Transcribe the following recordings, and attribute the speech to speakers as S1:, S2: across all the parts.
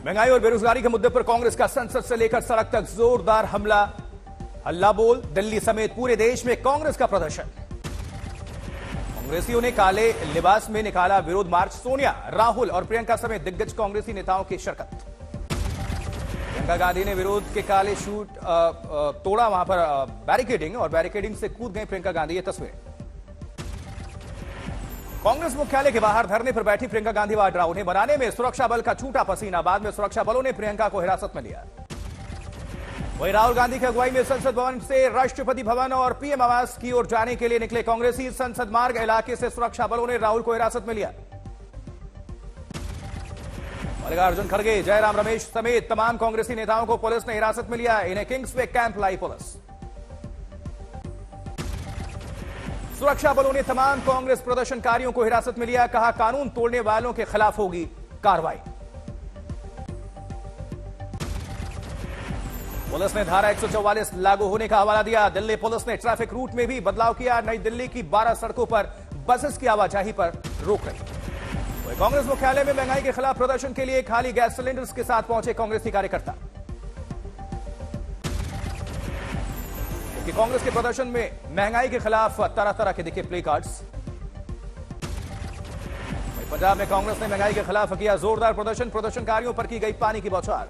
S1: महंगाई और बेरोजगारी के मुद्दे पर कांग्रेस का संसद से लेकर सड़क तक जोरदार हमला, हल्ला बोल। दिल्ली समेत पूरे देश में कांग्रेस का प्रदर्शन। कांग्रेसियों ने काले लिबास में निकाला विरोध मार्च। सोनिया, राहुल और प्रियंका समेत दिग्गज कांग्रेसी नेताओं की शिरकत। प्रियंका गांधी ने विरोध के काले शूट तोड़ा, वहां पर बैरिकेडिंग, और बैरिकेडिंग से कूद गई प्रियंका गांधी। ये तस्वीरें कांग्रेस मुख्यालय के बाहर धरने पर बैठी प्रियंका गांधी वाड्रा। उन्हें बनाने में सुरक्षा बल का छूटा पसीना। बाद में सुरक्षा बलों ने प्रियंका को हिरासत में लिया। वहीं राहुल गांधी की अगुवाई में संसद भवन से राष्ट्रपति भवन और पीएम आवास की ओर जाने के लिए निकले कांग्रेसी। संसद मार्ग इलाके से सुरक्षा बलों ने राहुल को हिरासत में लिया। मल्लिकार्जुन खड़गे, जयराम रमेश समेत तमाम कांग्रेसी नेताओं को पुलिस ने हिरासत में लिया। इन्हें किंग्सवे कैंप लाई पुलिस। सुरक्षा बलों ने तमाम कांग्रेस प्रदर्शनकारियों को हिरासत में लिया। कहा, कानून तोड़ने वालों के खिलाफ होगी कार्रवाई। पुलिस ने धारा 144 लागू होने का हवाला दिया। दिल्ली पुलिस ने ट्रैफिक रूट में भी बदलाव किया। नई दिल्ली की 12 सड़कों पर बसेस की आवाजाही पर रोक रही। कांग्रेस मुख्यालय में महंगाई के खिलाफ प्रदर्शन के लिए खाली गैस सिलेंडर्स के साथ पहुंचे कांग्रेसी कार्यकर्ता। कांग्रेस के प्रदर्शन में महंगाई के खिलाफ तरह तरह के दिखे प्ले कार्ड्स। पंजाब में कांग्रेस ने महंगाई के खिलाफ किया जोरदार प्रदर्शन। प्रदर्शनकारियों पर की गई पानी की बौछार।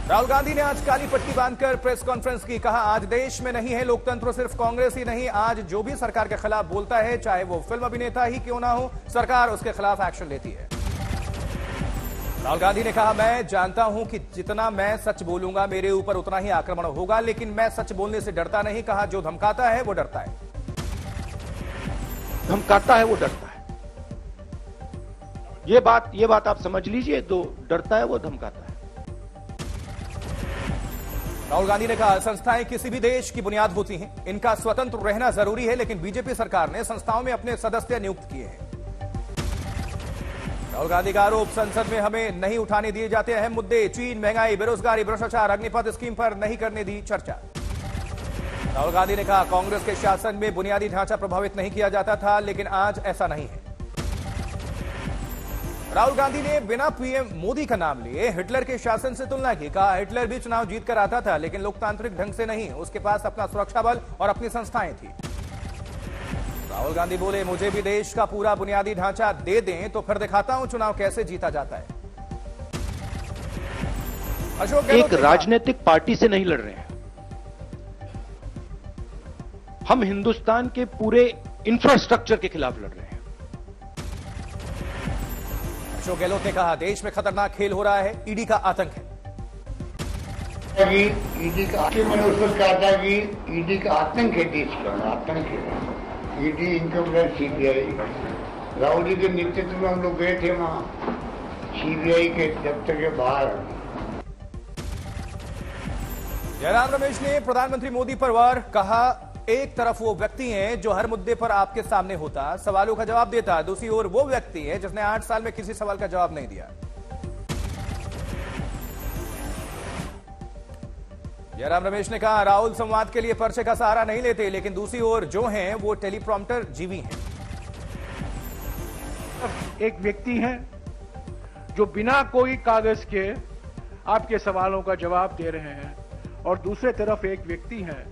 S1: राहुल गांधी ने आज काली पट्टी बांधकर प्रेस कॉन्फ्रेंस की। कहा, आज देश में नहीं है लोकतंत्र। सिर्फ कांग्रेस ही नहीं, आज जो भी सरकार के खिलाफ बोलता है, चाहे वो फिल्म अभिनेता ही क्यों ना हो, सरकार उसके खिलाफ एक्शन लेती है। राहुल गांधी ने कहा, मैं जानता हूं कि जितना मैं सच बोलूंगा मेरे ऊपर उतना ही आक्रमण होगा, लेकिन मैं सच बोलने से डरता नहीं। कहा, जो धमकाता है वो डरता है।
S2: धमकाता है वो डरता है। ये बात आप समझ लीजिए। जो डरता है वो धमकाता है।
S1: राहुल गांधी ने कहा, संस्थाएं किसी भी देश की बुनियाद होती हैं, इनका स्वतंत्र रहना जरूरी है, लेकिन बीजेपी सरकार ने संस्थाओं में अपने सदस्य नियुक्त किए हैं। राहुल गांधी का आरोप, संसद में हमें नहीं उठाने दिए जाते अहम मुद्दे। चीन, महंगाई, बेरोजगारी, भ्रष्टाचार, अग्निपथ स्कीम पर नहीं करने दी चर्चा। राहुल गांधी ने कहा, कांग्रेस के शासन में बुनियादी ढांचा प्रभावित नहीं किया जाता था, लेकिन आज ऐसा नहीं है। राहुल गांधी ने बिना पीएम मोदी का नाम लिए हिटलर के शासन से तुलना की। कहा, हिटलर भी चुनाव जीतकर आता था, लेकिन लोकतांत्रिक ढंग से नहीं। उसके पास अपना सुरक्षा बल और अपनी संस्थाएं थी। राहुल गांधी बोले, मुझे भी देश का पूरा बुनियादी ढांचा दे दें तो फिर दिखाता हूं चुनाव कैसे जीता जाता है। अशोक गहलोत,
S2: एक राजनीतिक पार्टी से नहीं लड़ रहे हैं हम, हिंदुस्तान के पूरे इंफ्रास्ट्रक्चर के खिलाफ लड़ रहे हैं।
S1: अशोक गहलोत ने कहा, देश में खतरनाक खेल हो रहा है, ईडी का आतंक है।
S3: ईडी का, मैंने उसको कहा था कि ईडी का आतंक है, देश का आतंक है। ED, income tax, CBI. Rahul ji के नेतृत्व में हम लोग गए थे वहां सीबीआई के दफ्तर के बाहर।
S1: जयराम रमेश ने प्रधानमंत्री मोदी पर वार। कहा, एक तरफ वो व्यक्ति हैं जो हर मुद्दे पर आपके सामने होता, सवालों का जवाब देता, दूसरी ओर वो व्यक्ति है जिसने 8 साल में किसी सवाल का जवाब नहीं दिया। जयराम रमेश ने कहा, राहुल संवाद के लिए पर्चे का सहारा नहीं लेते, लेकिन दूसरी ओर जो हैं वो टेलीप्रॉम्प्टर जीवी हैं।
S4: एक व्यक्ति हैं जो बिना कोई कागज के आपके सवालों का जवाब दे रहे हैं, और दूसरे तरफ एक व्यक्ति हैं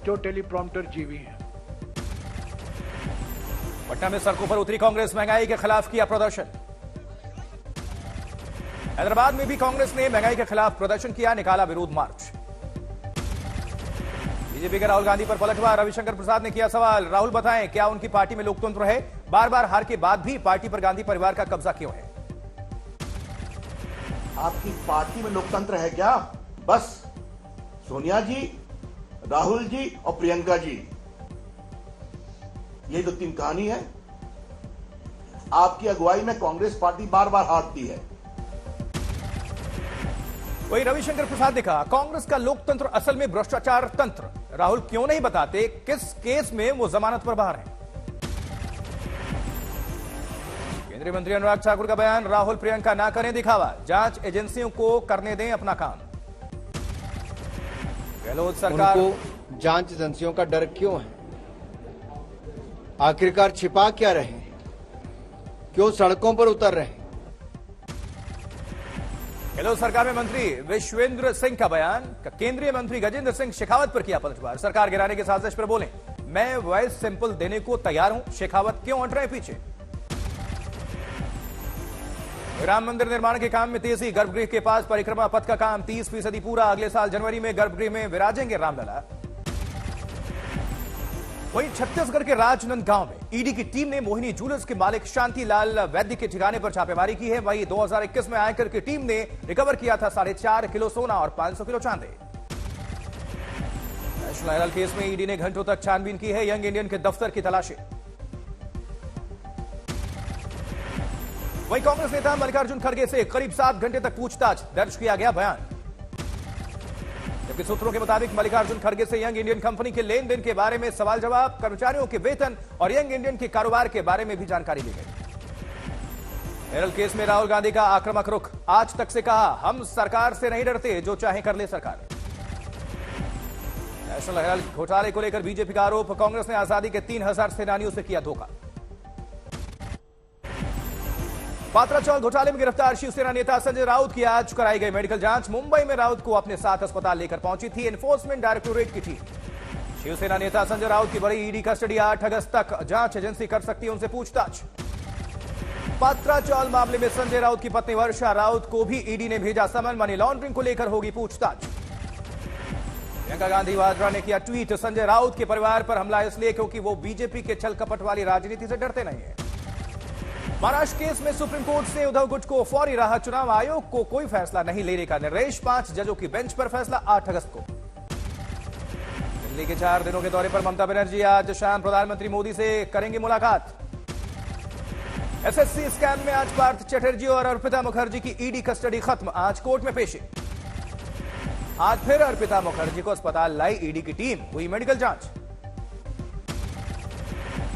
S4: जो टेलीप्रॉम्प्टर जीवी हैं।
S1: पटना में सड़कों पर उतरी कांग्रेस, महंगाई के खिलाफ किया प्रदर्शन। हैदराबाद में भी कांग्रेस ने महंगाई के खिलाफ प्रदर्शन किया, निकाला विरोध मार्च। बीजेपी के राहुल गांधी पर पलटवार। रविशंकर प्रसाद ने किया सवाल, राहुल बताएं क्या उनकी पार्टी में लोकतंत्र है? बार बार हार के बाद भी पार्टी पर गांधी परिवार का कब्जा क्यों है?
S5: आपकी पार्टी में लोकतंत्र है क्या? बस सोनिया जी, राहुल जी और प्रियंका जी, यही तो 3 कहानी है। आपकी अगुवाई में कांग्रेस पार्टी बार बार हारती है।
S1: वही रविशंकर प्रसाद ने कहा, कांग्रेस का लोकतंत्र असल में भ्रष्टाचार तंत्र। राहुल क्यों नहीं बताते किस केस में वो जमानत पर बाहर हैं? केंद्रीय मंत्री अनुराग ठाकुर का बयान, राहुल प्रियंका ना करें दिखावा, जांच एजेंसियों को करने दें अपना काम। गहलोत सरकार
S6: को जांच एजेंसियों का डर क्यों है? आखिरकार छिपा क्या रहे हैं? क्यों सड़कों पर उतर रहे हैं?
S1: गहलोत सरकार में मंत्री विश्वेंद्र सिंह का बयान, केंद्रीय मंत्री गजेंद्र सिंह शेखावत पर किया पलटवार। सरकार गिराने की साजिश पर बोले, मैं वॉइस सैंपल देने को तैयार हूं, शेखावत क्यों हट रहे पीछे। राम मंदिर निर्माण के काम में तेजी, गर्भगृह के पास परिक्रमा पथ का काम 30% पूरा, अगले साल जनवरी में गर्भगृह में विराजेंगे रामलला। वहीं छत्तीसगढ़ के राजनांदगांव में ईडी की टीम ने मोहिनी ज्वेलर्स के मालिक शांतिलाल वैद्य के ठिकाने पर छापेमारी की है। वहीं 2021 में आयकर की टीम ने रिकवर किया था 4.5 किलो सोना और 500 किलो चांदी। नेशनल हेराल्ड केस में ईडी ने घंटों तक छानबीन की है, यंग इंडियन के दफ्तर की तलाशी। वहीं कांग्रेस नेता मल्लिकार्जुन खड़गे से करीब 7 घंटे तक पूछताछ, दर्ज किया गया बयान। जबकि सूत्रों के मुताबिक मल्लिकार्जुन खड़गे से यंग इंडियन कंपनी के लेन देन के बारे में सवाल जवाब, कर्मचारियों के वेतन और यंग इंडियन के कारोबार के बारे में भी जानकारी दी गई। हेराल्ड केस में राहुल गांधी का आक्रामक रुख, आज तक से कहा हम सरकार से नहीं डरते, जो चाहे कर ले सरकार। नेशनल हेराल्ड घोटाले को लेकर बीजेपी का आरोप, कांग्रेस ने आजादी के 3000 सेनानियों से किया धोखा। पात्राचौल घोटाले में गिरफ्तार शिवसेना नेता संजय राउत की आज कराई गई मेडिकल जांच। मुंबई में राउत को अपने साथ अस्पताल लेकर पहुंची थी एनफोर्समेंट डायरेक्टोरेट की टीम। शिवसेना नेता संजय राउत की बड़ी ईडी कस्टडी, 8 अगस्त तक जांच एजेंसी कर सकती है उनसे पूछताछ। पात्राचौल मामले में संजय राउत की पत्नी वर्षा राउत को भी ईडी ने भेजा समन, मनी लॉन्ड्रिंग को लेकर होगी पूछताछ। प्रियंका गांधी वाड्रा ने किया ट्वीट, संजय राउत के परिवार पर हमला इसलिए क्योंकि वो बीजेपी के छल कपट वाली राजनीति से डरते नहीं है। महाराष्ट्र केस में सुप्रीम कोर्ट से उद्धव गुट को फौरी राहत, चुनाव आयोग को कोई फैसला नहीं लेने का निर्देश, 5 जजों की बेंच पर फैसला 8 अगस्त को। दिल्ली के 4 दिनों के दौरे पर ममता बनर्जी आज शाम प्रधानमंत्री मोदी से करेंगी मुलाकात। एसएससी स्कैम में आज पार्थ चटर्जी और अर्पिता मुखर्जी की ईडी कस्टडी खत्म, आज कोर्ट में पेशी। आज फिर अर्पिता मुखर्जी को अस्पताल लाई ईडी की टीम, हुई मेडिकल जांच।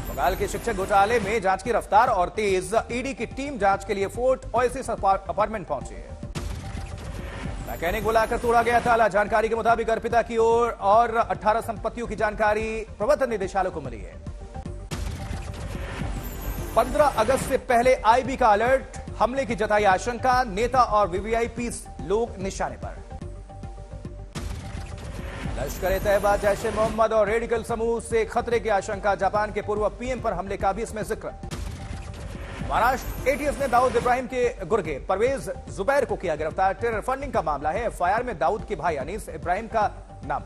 S1: बंगाल के शिक्षक घोटाले में जांच की रफ्तार और तेज, ईडी की टीम जांच के लिए फोर्ट ओएसिस अपार्टमेंट पहुंची है। मैकेनिक बुलाकर तोड़ा गया ताला, जानकारी के मुताबिक अर्पिता की ओर और 18 संपत्तियों की जानकारी प्रवर्तन निदेशालय को मिली है। 15 अगस्त से पहले आईबी का अलर्ट, हमले की जताई आशंका, नेता और वीवीआईपी लोग निशाने पर। लश्कर-ए-तैयबा, जैश ए मोहम्मद और रेडिकल समूह से खतरे की आशंका, जापान के पूर्व पीएम पर हमले का भी इसमें जिक्र। महाराष्ट्र एटीएस ने दाऊद इब्राहिम के गुर्गे परवेज जुबैर को किया गिरफ्तार, टेरर फंडिंग का मामला है, एफआईआर में दाऊद के भाई अनीस इब्राहिम का नाम।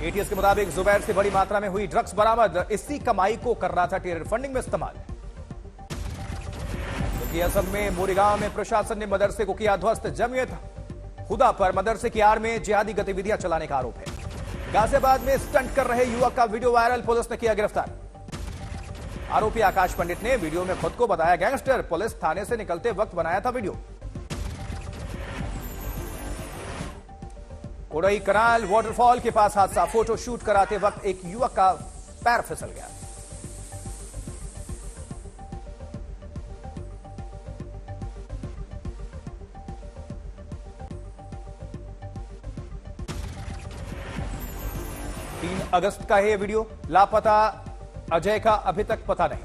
S1: एटीएस के मुताबिक जुबैर से बड़ी मात्रा में हुई ड्रग्स बरामद, इसी कमाई को कर रहा था टेरर फंडिंग में इस्तेमाल। असम में मोरीगांव में प्रशासन ने मदरसे को किया ध्वस्त, जमीयत खुदा पर मदरसे की आड़ में जिहादी गतिविधियां चलाने का आरोप है। गाजियाबाद में स्टंट कर रहे युवक का वीडियो वायरल, पुलिस ने किया गिरफ्तार। आरोपी आकाश पंडित ने वीडियो में खुद को बताया गैंगस्टर, पुलिस थाने से निकलते वक्त बनाया था वीडियो। कोडई कनाल वाटरफॉल के पास हादसा, फोटो शूट कराते वक्त एक युवक का पैर फिसल गया। अगस्त का है यह वीडियो, लापता अजय का अभी तक पता नहीं।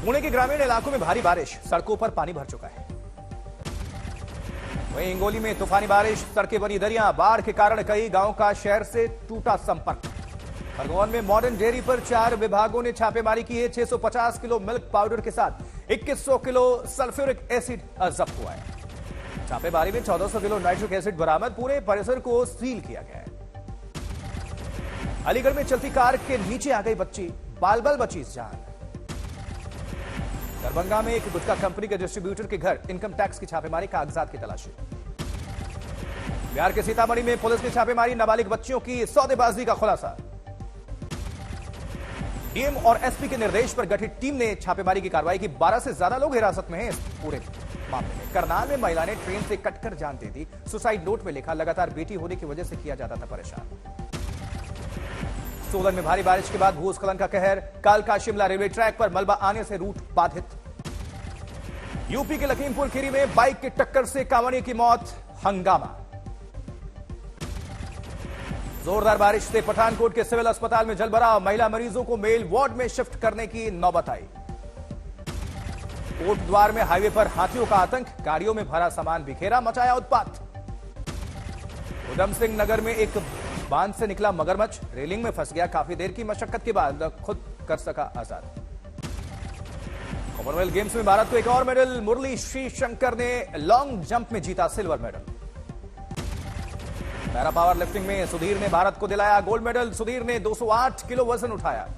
S1: पुणे के ग्रामीण इलाकों में भारी बारिश, सड़कों पर पानी भर चुका है। वहीं हिंगोली में तूफानी बारिश, सड़कें बनी दरिया, बाढ़ के कारण कई गांवों का शहर से टूटा संपर्क। खरगोन में मॉडर्न डेयरी पर 4 विभागों ने छापेमारी की है, 650 किलो मिल्क पाउडर के साथ 2100 किलो सल्फ्यूरिक एसिड जब्त हुआ है। छापेमारी में 1400 किलो नाइट्रिक एसिड बरामद, पूरे परिसर को सील किया गया है। अलीगढ़ में चलती कार के नीचे आ गई बच्ची, बाल बाल बची जान। दरभंगा में एक गुटखा कंपनी के डिस्ट्रीब्यूटर के घर इनकम टैक्स की छापेमारी, कागजात की तलाशी। बिहार के सीतामढ़ी में पुलिस ने छापेमारी, नाबालिग बच्चियों की सौदेबाजी का खुलासा। डीएम और एसपी के निर्देश पर गठित टीम ने छापेमारी की कार्रवाई की, 12 से ज्यादा लोग हिरासत में हैं इस पूरे मामले में। करनाल में महिला ने ट्रेन से कटकर जान दे दी, सुसाइड नोट में लिखा लगातार बेटी होने की वजह से किया जाता था परेशान। सोलन में भारी बारिश के बाद भूस्खलन का कहर, कालका शिमला रेलवे ट्रैक पर मलबा आने से रूट बाधित। यूपी के लखीमपुर खीरी में बाइक की टक्कर से कांवड़िए की मौत, हंगामा। जोरदार बारिश से पठानकोट के सिविल अस्पताल में जलभराव, महिला मरीजों को मेल वार्ड में शिफ्ट करने की नौबत आई। कोट द्वार में हाईवे पर हाथियों का आतंक, गाड़ियों में भरा सामान बिखेरा, मचाया उत्पात। उधम सिंह नगर में एक बांध से निकला मगरमच्छ, रेलिंग में फंस गया, काफी देर की मशक्कत के बाद खुद कर सका आजाद। कॉमनवेल्थ गेम्स में भारत को एक और मेडल, मुरली श्रीशंकर ने लॉन्ग जंप में जीता silver medal. Para power lifting में सुधीर ने भारत को दिलाया गोल्ड मेडल, सुधीर ने 208 किलो वजन उठाया।